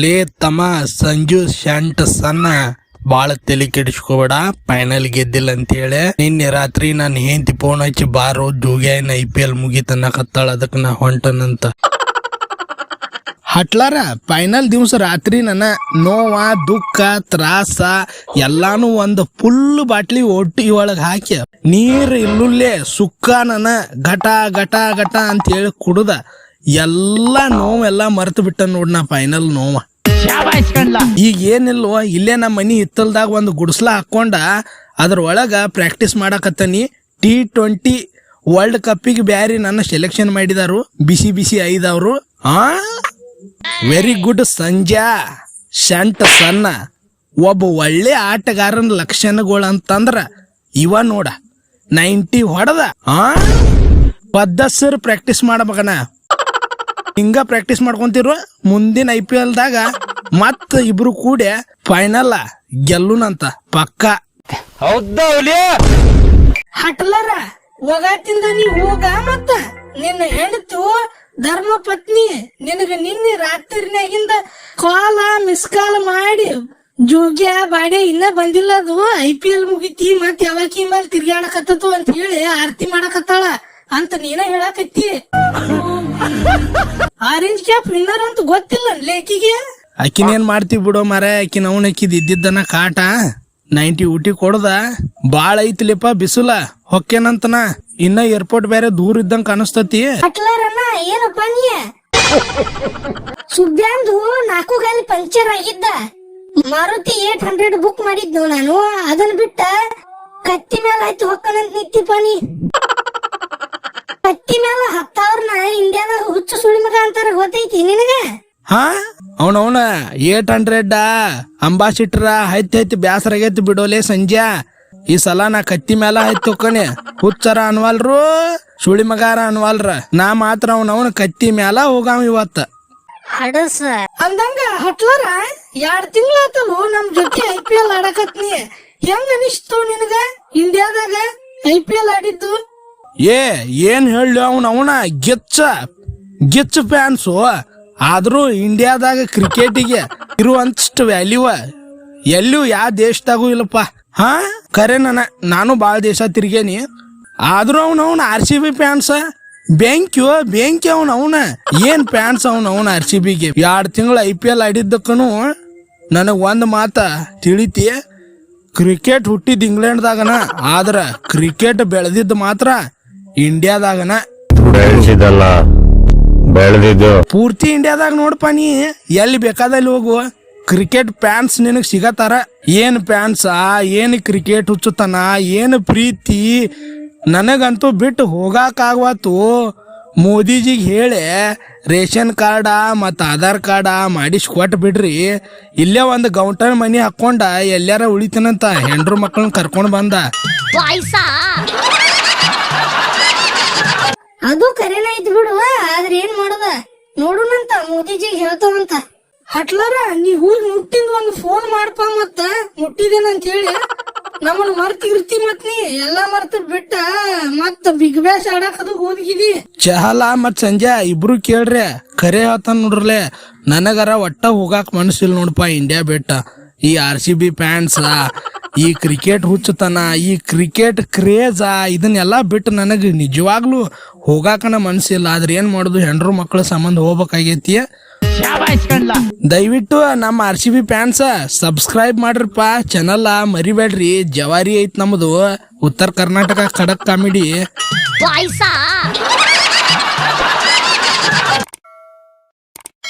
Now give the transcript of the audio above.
ಲೇ ತಮ್ಮ ಸಂಜು ಶಂಟ್ ಸಣ್ಣ ಬಾಳ ತಲೆ ಕೆಡಿಸ್ಕೋಬೇಡ, ಫೈನಲ್ ಗೆದ್ದಿಲ್ಲ ಅಂತೇಳಿ. ನಿನ್ನೆ ರಾತ್ರಿ ನಾನು ಹೆಂಡತಿ ಫೋನ್ ಹಚ್ಚಿ ಬಾರೋ ಜೋಗ್ಯಾನ IPL ಮುಗಿತನ್ನಕತ್ತಾಳ, ಅದಕ್ಕೆ ನಾ ಹೊಂಟನಂತ. ಹಟ್ಲಾರ ಫೈನಲ್ ದಿವ್ಸ ರಾತ್ರಿ ನನ್ನ ನೋವ ದುಃಖ ತ್ರಾಸ ಎಲ್ಲಾನು ಒಂದು ಫುಲ್ ಬಾಟ್ಲಿ ಒಟ್ಟಿ ಒಳಗೆ ಹಾಕಿ ನೀರ್ ಇಲ್ಲುಲ್ಲೇ ಸುಕ್ಕ ನನ್ನ ಘಟ ಘಟ ಘಟ ಅಂತ ಹೇಳಿ ಕುಡ್ದ ಎಲ್ಲಾ ನೋವೆಲ್ಲ ಮರ್ತು ಬಿಟ್ಟ ನೋಡ್ ನಾ ಫೈನಲ್ ನೋವ. ಈಗ ಏನಿಲ್ವ, ಇಲ್ಲೇ ನಮ್ಮ ಮನಿ ಹಿತ್ತಲ್ದಾಗ ಒಂದು ಗುಡಿಸ್ಲ ಹಾಕೊಂಡ ಅದ್ರ ಒಳಗ ಪ್ರಾಕ್ಟೀಸ್ ಮಾಡಕತ್ತನಿ. T20 ವರ್ಲ್ಡ್ ಕಪ್ಪಿಗೆ ಬ್ಯಾರಿ ನನ್ನ ಸೆಲೆಕ್ಷನ್ ಮಾಡಿದಾರು, ಬಿಸಿ ಬಿಸಿ ಐದವ್ರು. ವೆರಿ ಗುಡ್ ಸಂಜಾ ಶಂಟ್ ಸಣ್ಣ. ಒಬ್ಬ ಒಳ್ಳೆ ಆಟಗಾರನ ಲಕ್ಷಣಗಳು ಅಂತಂದ್ರ ಇವ ನೋಡ 90 ಹೊಡೆದ. ಪದ್ದಸರ್ ಪ್ರಾಕ್ಟೀಸ್ ಮಾಡಮಗನ, ಹಿಂಗ ಪ್ರಾಕ್ಟೀಸ್ ಮಾಡ್ಕೊಂತಿರು. ಮುಂದಿನ IPL ದಾಗ ಮತ್ತ ಇಬ್ರು ಕೂಡ ಫೈನಲ್ ಗೆಲ್ಲುನಂತ ಪಕ್ಕ. ಹಟ್ಲರ ಒಗಾತಿಂದ ನೀ ಹೋಗ, ಮತ್ತ ನಿನ್ನ ಹೆಂಡತು ಧರ್ಮ ಪತ್ನಿ ನಿನಗ ನಿನ್ನೆ ರಾತ್ರಿನಾಗಿಂದ ಮಿಸ್ ಕಾಲ್ ಮಾಡಿ ಜೋಗ್ಯ ಬಾಡೆ ಇನ್ನ ಬಂದಿಲ್ಲ, ಅದು IPL ಮುಗಿತಿ ಮತ್ ಯಾವಾಕಿ ಮೇಲೆ ತಿರ್ಗಾಡಕತ್ತತು ಅಂತ ಹೇಳಿ ಆರತಿ ಮಾಡಕತ್ತಾಳ ಅಂತ ನೀನ ಹೇಳಕತ್ತಿ. ಆರೆಂಜ್ ಕ್ಯಾಪ್ ವಿನ್ನರ್ ಅಂತ ಗೊತ್ತಿಲ್ಲ ಲೇಕಿಗೆ. ಆಕಿನೇನ್ ಮಾಡ್ತೀವಿ ಬಿಡೋ ಮಾರ, ಆಕಿನ ಅವನ್ ಹಾಕಿದ್ ಇದ್ದಿದ್ದನ ಕಾಟ 90 ಊಟಿ ಕೊಡದ. ಬಾಳ ಐತಿಲಿಪ್ಪ ಬಿಸಿಲ ಹೊಕ್ಕೇನಂತನ, ಇನ್ನ ಏರ್ಪೋರ್ಟ್ ಬೇರೆ ದೂರ ಇದ್ದಂಗ ಕಾಣಿಸ್ತತಿ. ಅಟ್ಲಾರಣ್ಣ ಏನಪ್ಪ ನೀ ಸುಬ್ಯಾಂದು 4 ಗಾಲಿ ಪಂಕ್ಚರ್ ಆಗಿದ್ದ, ಮಾರುತಿ 800 ಬುಕ್ ಮಾಡಿದ್ನು ನಾನು. ಅದನ್ನ ಬಿಟ್ಟ ಕತ್ತಿ ಮೇಲೆ ಆಯ್ತು ಹೊಕ್ಕನಂತ ನಿಂತಿಪ್ಪ ನೀ. ಕತ್ತಿ ಮೇಲೆ 10,000ನ ಇಂಡಿಯಾದಾಗ ಹುಚ್ಚು ಸುಳಿ ಮಗ ಅಂತಾರ, ಗೊತ್ತೈತಿ ನಿನಗ? ಅವನವನ 800 ಅಂಬಾಸಿಟ್ರ ಹೈತಿ ಬ್ಯಾಸರ ಆಗೈತಿ ಬಿಡೋಲೆ ಸಂಜೆ. ಈ ಸಲ ನಾ ಕತ್ತಿ ಮೇಲ ಹೈತಿ ಹೋಗ್ಕಣಿ, ಹುಚ್ಚರ ಅನ್ವಾಲ್ರು ಸುಳಿ ಮಗಾರ ಅನ್ವಾಲ್ರ. ನಾ ಮಾತ್ರ ಅವನವನ ಕತ್ತಿ ಮೇಲ ಹೋಗಾವ ಇವತ್ತ. ಅಂದಂಗ ಹಟ್ಲರ 2 ತಿಂಗಳಾತಲು ನಮ್ ಜೊತೆ IPL ಆಡಕತ್ನಿ. ಹೆಂಗ ಅನಿಸ್ತು ನಿನಗ ಇಂಡಿಯಾದಾಗ IPL ಆಡಿದ್ದು? ಏನ್ ಹೇಳಿ ಅವನ ಗಿಚ್ಚ ಫ್ಯಾನ್ಸು. ಆದ್ರೂ ಇಂಡಿಯಾದಾಗ ಕ್ರಿಕೆಟಿಗೆ ಇರುವಂತಷ್ಟು ವ್ಯಾಲ್ಯೂ ಎಲ್ಲೂ ಯಾವ ದೇಶದಾಗೂ ಇಲ್ಲಪ್ಪ. ಖರೆ ನಾನು ಬಾಳ ದೇಶ ತಿರ್ಗೇನಿ, ಆದ್ರೂ ಅವನ RCB ಫ್ಯಾನ್ಸ ಬೆಂಕಿ ಅವನ ಏನ್ ಫ್ಯಾನ್ಸ್ ಅವನ RCBಗೆ. 2 ತಿಂಗಳು IPL ಆಡಿದ್ದಕ್ಕನು ನನಗ್ ಒಂದ್ ಮಾತ ತಿಳಿತಿ, ಕ್ರಿಕೆಟ್ ಹುಟ್ಟಿದ್ ಇಂಗ್ಲೆಂಡ್ದಾಗನ, ಆದ್ರ ಕ್ರಿಕೆಟ್ ಬೆಳೆದಿದ್ದು ಮಾತ್ರ ಇಂಡಿಯಾದಾಗನ. ಪೂರ್ತಿ ಇಂಡಿಯಾದಾಗ ನೋಡಪ್ಪ, ನೀ ಎಲ್ಲಿ ಬೇಕಾದಲ್ಲಿ ಹೋಗು ಕ್ರಿಕೆಟ್ ಫ್ಯಾನ್ಸ್ ನಿನಗ್ ಸಿಗತಾರ. ಏನ್ ಫ್ಯಾನ್ಸ, ಏನ್ ಕ್ರಿಕೆಟ್ ಹುಚ್ಚುತನ, ಏನ್ ಪ್ರೀತಿ. ನನಗಂತೂ ಬಿಟ್ಟು ಹೋಗಾಕಾಗವತ್ತು. ಮೋದಿಜಿಗೆ ಹೇಳಿ ರೇಷನ್ ಕಾರ್ಡ ಮತ್ತು ಆಧಾರ್ ಕಾರ್ಡ ಮಾಡಿಸ್ಕೊಟ್ ಬಿಡ್ರಿ, ಇಲ್ಲೇ ಒಂದು ಗೌಂಟರ್ ಮನಿ ಹಾಕೊಂಡ ಎಲ್ಲಾರ ಉಳಿತನಂತ ಹೆಂಡ್ರು ಮಕ್ಕಳನ್ನ ಕರ್ಕೊಂಡ್ ಬಂದ. ಅದು ಕರೆನ ಐತಿ ಬಿಡು, ಆದ್ರೆ ಏನ್ ಮಾಡೋದ ನೋಡುನಂತ ಮೋದಿಜಿಗೆ ಹೇಳ್ತಾವಂತ. ಹಟ್ಲರ ನೀ ಹೋಗಿ ಮುಟ್ಟಿಂದ ಒಂದು ಫೋನ್ ಮಾಡಪ್ಪ, ಮತ್ತ ಮುಟ್ಟಿದೇನಂತ ಹೇಳಿ ನಮ್ಮನ್ನ ಮರ್ತಿರ್ತಿ. ಮತ್ ನೀ ಎಲ್ಲಾ ಮರ್ತ ಬಿಟ್ಟ ಮತ್ತ ಬಿಗ್ ಬ್ಯಾಶ್ ಆಡಕದು ಹೋಗಿದಿ. ಚಹಲ ಮತ್ ಸಂಜೆ ಇಬ್ರು ಕೇಳ್ರಿ, ಖರೆ ಹೇಳ್ತಾನ ನೋಡ್ರಲೆ. ನನಗರ ಒಟ್ಟ ಹೋಗಾಕ್ ಮನಸ್ಸಿಲ್ ನೋಡಪ್ಪ ಇಂಡಿಯಾ ಬಿಟ್ಟ. ಈ RCB ಫ್ಯಾನ್ಸ್, ಈ ಕ್ರಿಕೆಟ್ ಹುಚ್ಚತನ, ಈ ಕ್ರಿಕೆಟ್ ಕ್ರೇಜ, ಇದನ್ನೆಲ್ಲ ಬಿಟ್ಟು ನನಗೆ ನಿಜವಾಗ್ಲೂ ಹೋಗಾಕನ ಮನಸ್ಸಿಲ್ಲ. ಆದ್ರೆ ಏನ್ ಮಾಡುದು, ಹೆಂಡ್ರು ಮಕ್ಕಳ ಸಂಬಂಧ ಹೋಗ್ಬೇಕಾಗೈತಿ. ದಯವಿಟ್ಟು ನಮ್ಮ RCB ಫ್ಯಾನ್ಸ್ ಸಬ್ಸ್ಕ್ರೈಬ್ ಮಾಡ್ರಪ್ಪ ಚಾನಲ್, ಮರಿಬೇಡ್ರಿ. ಜವಾರಿ ಐತ್ ನಮ್ದು ಉತ್ತರ ಕರ್ನಾಟಕ ಖಡಕ್ ಕಾಮಿಡಿ.